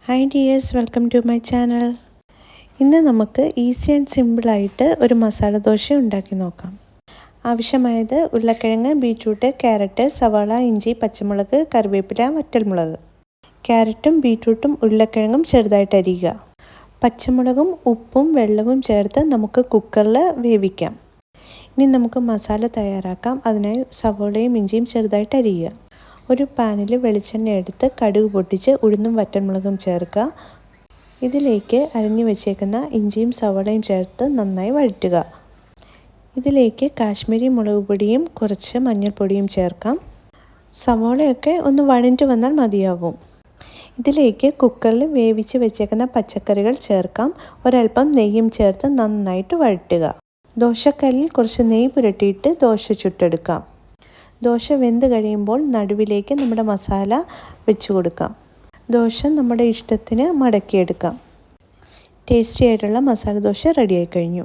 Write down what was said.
Hi dears, welcome to my channel. ഇന്ന് നമുക്ക് easy and സിമ്പിളായിട്ട് ഒരു മസാല ദോശ ഉണ്ടാക്കി നോക്കാം. ആവശ്യമായത് ഉരുളക്കിഴങ്ങ്, ബീറ്റ്റൂട്ട്, ക്യാരറ്റ്, സവാള, ഇഞ്ചി, പച്ചമുളക്, കറിവേപ്പില, വറ്റൽമുളക്. ക്യാരറ്റും ബീറ്റ്റൂട്ടും ഉരുളക്കിഴങ്ങും ചെറുതായിട്ട് അരിയുക. പച്ചമുളകും ഉപ്പും വെള്ളവും ചേർത്ത് നമുക്ക് കുക്കറിൽ വേവിക്കാം. ഇനി നമുക്ക് മസാല തയ്യാറാക്കാം. അതിനായി സവാളയും ഇഞ്ചിയും ചെറുതായിട്ട് അരിയുക. ഒരു പാനിൽ വെളിച്ചെണ്ണ എടുത്ത് കടുക് പൊട്ടിച്ച് ഉഴുന്നും വറ്റൽമുളകും ചേർക്കുക. ഇതിലേക്ക് അരിഞ്ഞു വെച്ചേക്കുന്ന ഇഞ്ചിയും സവാളയും ചേർത്ത് നന്നായി വഴറ്റുക. ഇതിലേക്ക് കാശ്മീരി മുളക് പൊടിയും കുറച്ച് മഞ്ഞൾപ്പൊടിയും ചേർക്കാം. സവാളയൊക്കെ ഒന്ന് വഴഞ്ഞു വന്നാൽ മതിയാവും. ഇതിലേക്ക് കുക്കറിൽ വേവിച്ച് വെച്ചേക്കുന്ന പച്ചക്കറികൾ ചേർക്കാം. ഒരൽപ്പം നെയ്യും ചേർത്ത് നന്നായിട്ട് വഴറ്റുക. ദോശക്കല്ലിൽ കുറച്ച് നെയ്യ് പുരട്ടിയിട്ട് ദോശ ചുട്ടെടുക്കാം. ദോശ വെന്ത് കഴിയുമ്പോൾ നടുവിലേക്ക് നമ്മുടെ മസാല വെച്ച് കൊടുക്കാം. ദോശ നമ്മുടെ ഇഷ്ടത്തിന് മടക്കിയെടുക്കാം. ടേസ്റ്റി ആയിട്ടുള്ള മസാല ദോശ റെഡിയായി കഴിഞ്ഞു.